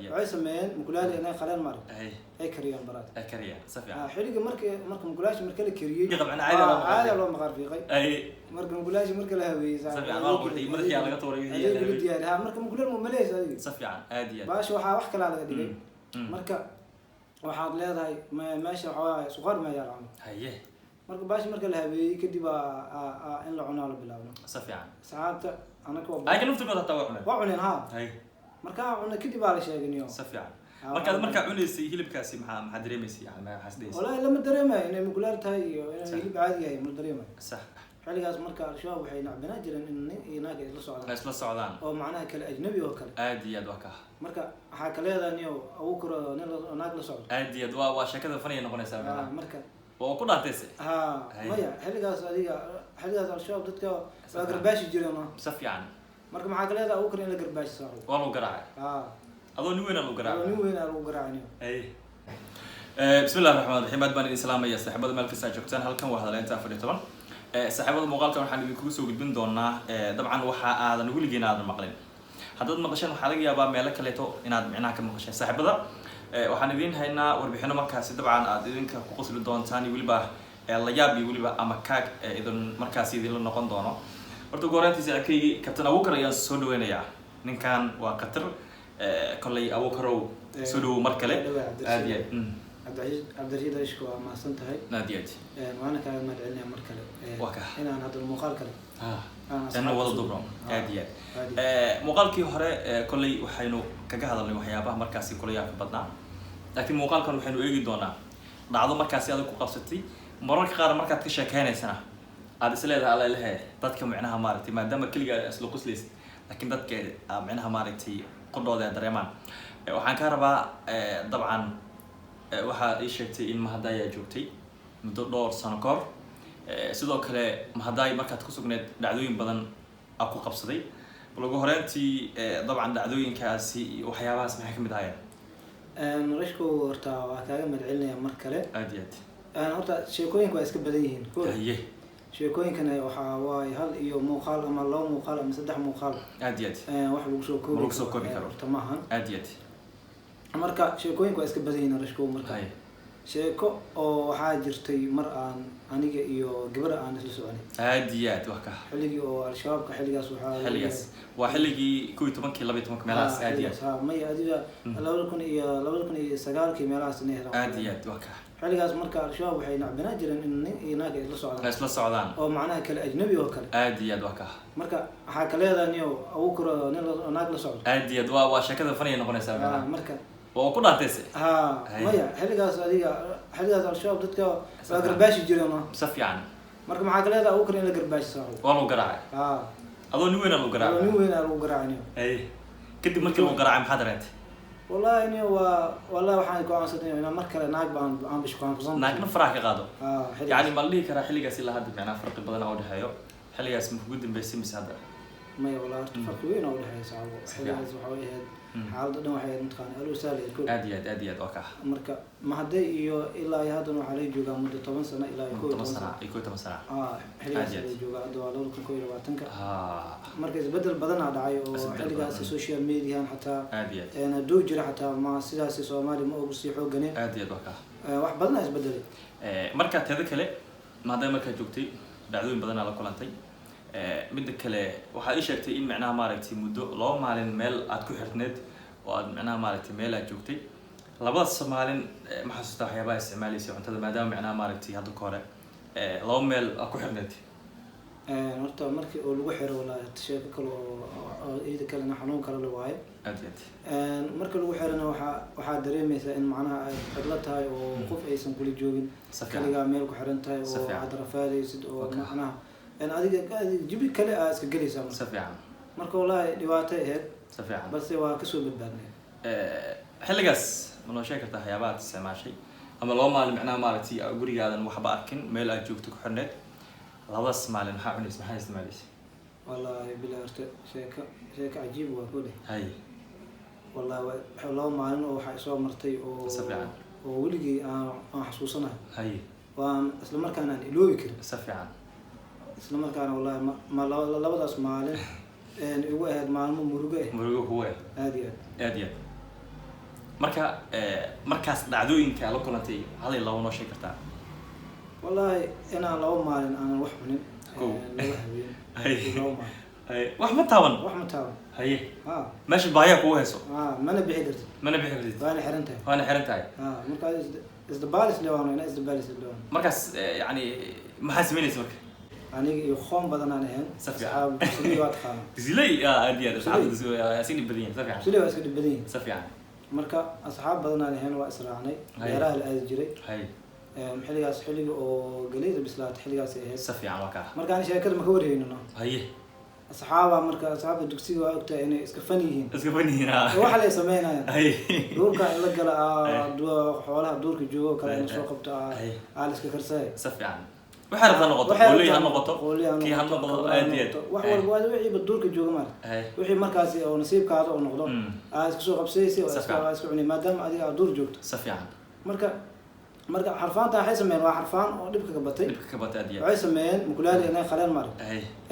عايز سمين مقولة أنا خلال مرة أي كريان برات كريان صفيان حلقة مرك مقولة مركل كريان طبعا عادة لو مغربي أي مرك مقولة مركل هوي صفيان ما قلت مركي على قطوري هي قلت يعني ها مرك مقولة ممليس هذه صفيان عادي باش وحكي على ذي مرك waxaad leedahay meesha waxa suqar ma yaraan haye marka baash marka la habeeyay kadib in la cuno la bilaabo safiican saabta anaka ay kan naftigood taa waa cuneen ha haye marka cunno kadib la sheeganayo safiican marka cunaysay hilibkaasi maxaa dareemaysay yani ma xasdeysay walahi lama dareemayo inay mugulaal tahay iyo inay hilib caadi yahay ma dareemayo sax xiligaas marka al-shabaab waxay nacbanaa jireen in inaga isla socdaan oo macnaha kale ajnabi oo kale aad iyo aad waa ka marka waxa kale leedahay oo koro naag la socdo aad iyo aad waa sheekada faniya noqonaysa marka oo ku dhaantayse maya xiligaas al-shabaab dadka waa garbaashi jireen safiican marka maxaa kale leedahay oo koro in la garbaashi saaro waa lagu garaacay adoo nin weyn lagu garaacay ay bismillaahir rahmaanir rahiim baan idin salaamaya saaxiibada meel kasta joogtaan halkan waa hadaleynta 14 saaxiibada muuqaalkan waxaan idinku soo gudbin doonaa dabcan waxa aadan weligeena aadan maqlin haddaad maqashaan waxaa laga yaabaa meelo kaleeto inaad micnaha ka maqasheen saaxiibada waxaan idin haynaa warbixino markaasi dabcan aad idinka ku qosli doontaan weliba la yaab iyo weliba ama kaag idin markaasi idin la noqon doono horta gooraantiisa akaygi kabtan Abuukar ayaan soo dhaweynayaa ninkan waa qatar kolley Abuukarow soo dhaw mar kale aad iyo عبد الرشيد رشكو ما سنتهي ناديات وانا كان مدعيني مركله هنا انا هذا المقال كله انا wada dubro aadiyad muuqaalkii hore kulay waxaynu kaga hadalnay waxyaabaha markaasi kulay ka badnaa laakiin muuqaalkan waxaynu eegi doonaa dhacdo markaasi aad ku qabsatay mararka qaar markaad ka sheekaynaysana aad isleedahay alla ilahay dadka macnaha maaragtay maadaama kaliya isla qosleys laakiin dadka macnaha maaragtay qodooda dareemaan waxaan ka rabaa dabcan waxa ay sheegtay in mahadaya joogtay muddo dhowr sano ka hor sidoo kale mahaday markaad ku sugneed dhacdooyin badan ku qabsaday lagu horeantii dabcan dhacdooyinkaasi waxyaabahaas maxay kamid ahaayeen rashku horta waa kaaga madcelinaya mar kale aad iyo aad horta sheekooyinku waa iska badan yihiin haye sheekooyinkana waxa waay hal iyo muuqaal ama laba muuqaal ama saddex muuqaal aad iyo aad wax lagu soo koobi karo tamahan aad iyo aad marka sheekooyinku waa iska badan yihiin rashku marka sheeko oo waxaa jirtay mar aan aniga iyo gabar aan isla soconay aad iyo aad wax ka xiligi oo al-shabaabka xiligaas waa xiligi 12 12 meelahaas aad iyo aad may adiga 2009 meelahaas neehra aad iyo aad wax ka xiligaas marka al-shabaab waxay nacbanaa jireen in inaga isla socdaan oo macnaha kale ajnabi oo kale aad iyo aad wax ka marka waxa kale leedahay oo koro naag la socdo aad iyo aad waa sheekada faniya noqonaysa marka oo ku dhaantayse maya xiligaas al-shabaab dadka waa garbaashi jireen safiican marka maxaa kale leedahay oo koro in la garbaashi saaro waa lagu garaacay adoo nin weyn lagu garaacay ay kadib markii lagu garaacay maxaa dareentay والله والله waxaan ku aansadnay inaan mar kale naag baan bishqaan ku san naagna farax ka qaado yani ma lihi kara xiligaas ilaa hadda macna farqi badan oo dhaxayo xiligaas ma ku dambeysay mise hadda ma wallahi farqi weyn oo dhaxayo saabo xiligaas waxa weeyaan xaalada dhan waxay intaan alo saalay ku aad iyo aad oo ka marka ma haday iyo ilaa ay hadda waxa la joogaa muddo 10 sano ilaa 10 sano xiligaas la joogaa hadda waa 2022 marka isbedel badan aa dhacay oo xiligaas social media xataa ana doo jira xataa ma sidaas Soomaali ma ugu sii xooganeen aad iyo aad wax badan isbedelay marka teeda kale maadaama marka joogtay dhacdooyin badan la kulantay mid kale waxa ay sheegtay in macnaha maaragtay muddo laba maalin meel aad ku xirneed oo aad macnaha maaragtay meel aad joogtay labada Soomaalin ma xasuusta waxyaabaha isticmaalaysay cuntada maadaama macnaha maaragtay hadda ka hore laba meel aad ku xirneed horta markii oo lagu xiro walaal sheeko kale oo iyada kale xanuun kale la waayo aad marka lagu xirana waxa dareemaysaa in macnaha ay xidla tahay oo qof aysan kula joogin kaliya meel ku xiran tahay oo aad rafaadaysid oo macnaha أنا أديك جيبي كله أسكجلي سام. سفيان. مركو والله دواته هاد. سفيان. بس هو كسب بالبرني. حلقة منو شاكر تحيابات سمع شيء. أما لو ما معنا مالتي أقولي هذا المحبة أكن ميل أجوبتك حنت. لابس مال محاول نسمع هاي استماليس. والله بلا شيء عجيب وأقوله. هاي. والله لو ما إنه حيسوى مرتي أو. سفيان. وولجي حسوسنا. هاي. وأسلم مركان إلوي كده. سفيان. isla markaana wallahi ma labadaas maalin igu ahayd maalmo murugo huwa aad iyo markaas dhacdooyinka la kulantay hal iyo labo noo sheegi kartaa wallahi inaan labo maalin aan wax cunin laba habeen labo maalin wax ma taaban haye meesha baahiya kugu hayso mana bixi kartid waana xiran tahay markaas isdabaalis markaas yani maxaa sameynaysa marka aniga iyo qoom badan aan ahayn asxaab sidii waad qaana silay aad iyo asxaab sidii badiyeen safiican silay waa iska badiyeen safiican marka asxaab badan aan ahayn waa israacnay beeraha la aadi jiray xilligaas xilliga oo galeyda bislaatay xilligaas ay ahayd safiican waa ka marka aan sheekada ma ka warheynino haye asxaabta dugsiga waa ogtahay inay iska fan yihiin waxa la sameynayaan duurka in la gala xoolaha duurka joogo kale in soo qabto la iska karsay safiican waxay rabtaa noqoto qoolii ha noqoto kii ha noqdo aadiyad wax walba waa wixii duurka jooga mar wixii markaas oo nasiibkaada oo noqdo iska soo qabsaysay oo iska cunay maadaama adiga duur joogto safiican marka xarfaanta waxay sameeyeen waa xarfaan oo dhibka ka batay aadiyad waxay sameeyeen mukulaali inay qaleen mar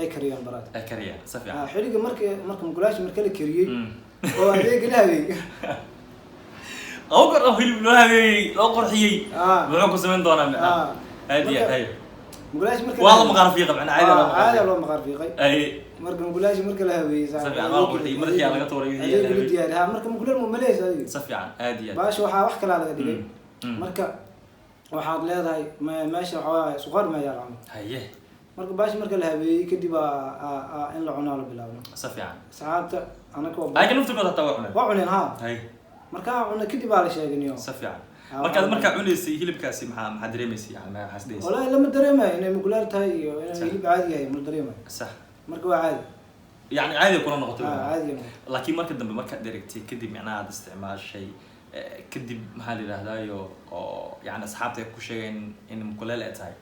ay kariyaan baraad ay kariyaan safiican xiliga marka mukulaasha marka la kariyay oo adeeg ilaahay oo qor hilib loo habeeyay loo qorxiyay wuxuu ku sameyn doonaa macna aadiyad hay mukulaasha marka waa la maqaar fiiqay macna caadi loo maqaar fiiqay marka mukulaasha marka la habeeyay safiican waa qorxiyay madaxiya laga tooray marka mukulaal ma maleeyay safiican aadiyad baash waxa wax kala laga dhigay marka waxaad leedahay meesha waxa suqar ma yaraan haye marka baash marka la habeeyay kadib in la cuno la bilaabo safiican saabta anaka ay kan uftigood hataa waa cuneen ha hay marka cunna kadib la sheeganayo safiican marka cunaysay hilibkaasi maxaa dareemaysay yani ma xasdeysay wallahi lama dareemayo inay mukulaal tahay iyo inay hilib caadi yahay ma dareemayo sax marka waa caadi yani caadi kuna noqotay caadi laakiin marka dambe marka dirigtay kadib macnaha aad isticmaashay kadib maxaa la yidhahdaayo oo yani asxaabta ku sheegeen in mukulaal ay tahay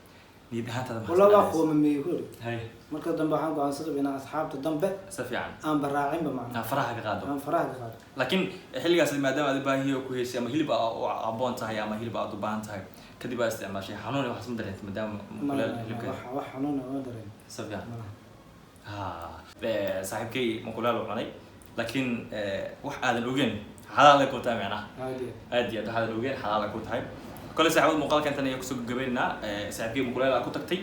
niyad ahaantada wala waa qoomamay hore hay marka dambe waxaan go'aansaday in asxaabta dambe safiican aan baraacinba macna faraha ka qaado aan faraha ka qaado laakiin xilligaas maadaama aad baahiyo ku heysay ama hilib aboon tahay ama hilib aad u baahan tahay kadib aad isticmaashay xanuun wax ma dareentay maadaama mukulaal hilibka wax xanuun ma dareem safiican saaxiibkay mukulaal u cunay laakiin wax aadan ogeyn xalaal ay ku tahay macnaha aad waxaad ogeyn xalaal ay ku tahay kale saaxiibada muuqaalka intan ay kusoo gabeynaa saaxiibkay mukulaal ku tagtay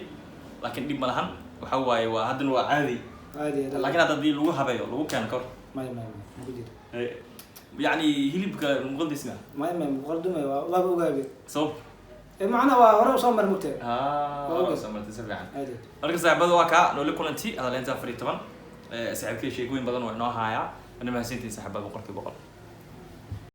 laakiin dib ma lahan waxa waaye waa haddana waa caadi laakiin haddii lagu habeeyo lagu keeno kor يعني هليب مقدس ما مقدمة ولا بوجابي صوب معنا وراء صمر مكتب صمر تسبع عادي أنا كسر بدو وكا نقول لكم أنتي هذا اللي أنت فريق طبعا ساعد كل شيء يقول بدن وإنه هايا أنا ما سنتي سحب بقرك بقر